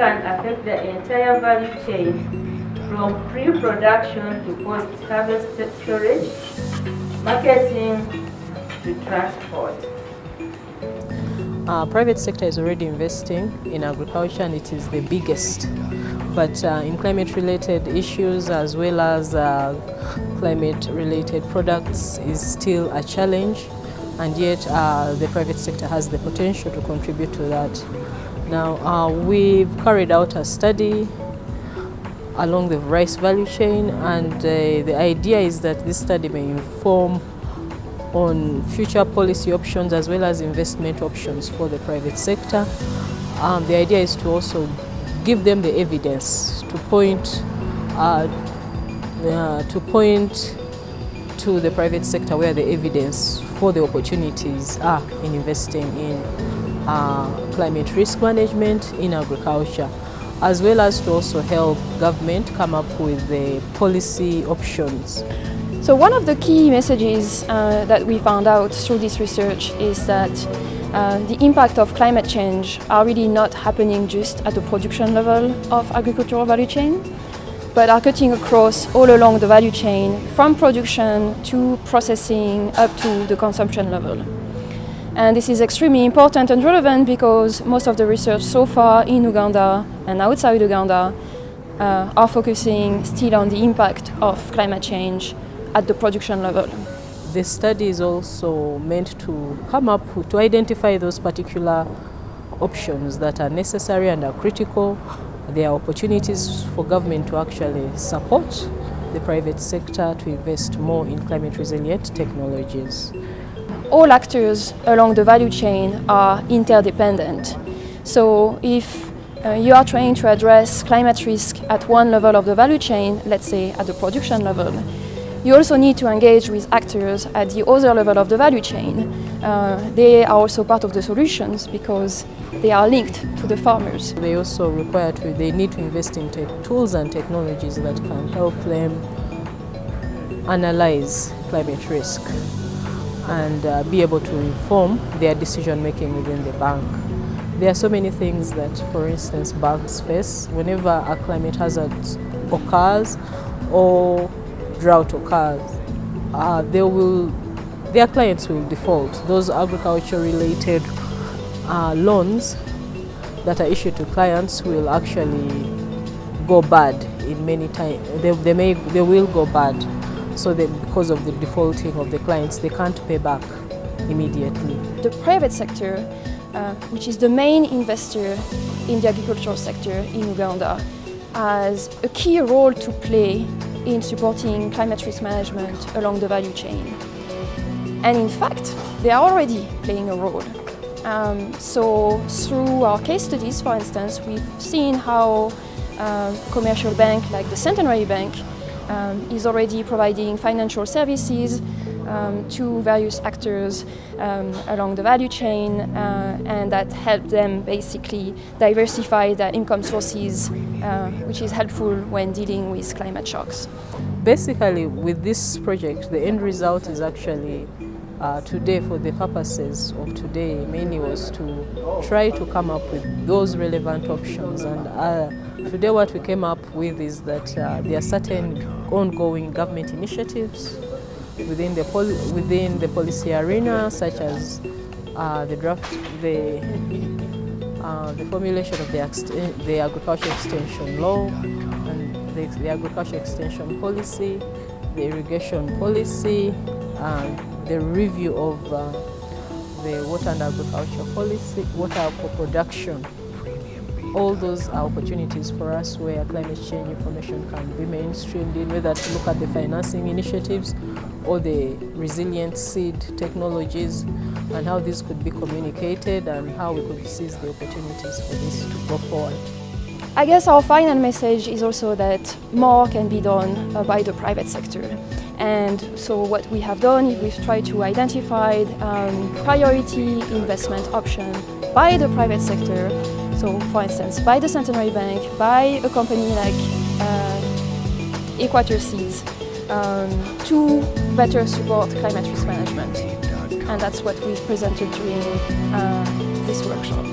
can affect the entire value chain from pre-production to post-harvest storage, marketing to transport. Private sector is already investing in agriculture, and it is the biggest. But in climate-related issues as well as climate-related products is still a challenge, and yet the private sector has the potential to contribute to that. Now, we've carried out a study along the rice value chain, and the idea is that this study may inform on future policy options as well as investment options for the private sector. The idea is to also give them the evidence to point to the private sector where the evidence for the opportunities are in investing in climate risk management in agriculture, as well as to also help government come up with the policy options. So one of the key messages that we found out through this research is that the impact of climate change are really not happening just at the production level of agricultural value chain, but are cutting across all along the value chain from production to processing up to the consumption level. And this is extremely important and relevant because most of the research so far in Uganda and outside Uganda are focusing still on the impact of climate change at the production level. This study is also meant to come up to identify those particular options that are necessary and are critical. There are opportunities for government to actually support the private sector to invest more in climate resilient technologies. All actors along the value chain are interdependent. So if you are trying to address climate risk at one level of the value chain, let's say at the production level, you also need to engage with actors at the other level of the value chain. They are also part of the solutions because they are linked to the farmers. They also they need to invest in tools and technologies that can help them analyze climate risk and be able to inform their decision making within the bank. There are so many things that, for instance, banks face whenever a climate hazard occurs or drought occurs. Their clients will default. Those agriculture-related loans that are issued to clients will actually go bad in many times. They will go bad. So because of the defaulting of the clients, they can't pay back immediately. The private sector, which is the main investor in the agricultural sector in Uganda, has a key role to play in supporting climate risk management along the value chain. And in fact, they are already playing a role. So through our case studies, for instance, we've seen how commercial bank like the Centenary Bank is already providing financial services to various actors along the value chain, and that help them basically diversify their income sources, which is helpful when dealing with climate shocks. Basically, with this project, the end result is actually today, for the purposes of today, mainly was to try to come up with those relevant options. And today what we came up with is that there are certain ongoing government initiatives within the policy arena, such as the formulation of the agriculture extension law, and the agriculture extension policy, the irrigation policy, the review of the water and agriculture policy, water for production. All those are opportunities for us where climate change information can be mainstreamed in, whether to look at the financing initiatives or the resilient seed technologies, and how this could be communicated and how we could seize the opportunities for this to go forward. I guess our final message is also that more can be done by the private sector. And so what we have done is we've tried to identify priority investment options by the private sector. So for instance, by the Centenary Bank, by a company like Equator Seeds, to better support climate risk management. And that's what we've presented during this workshop.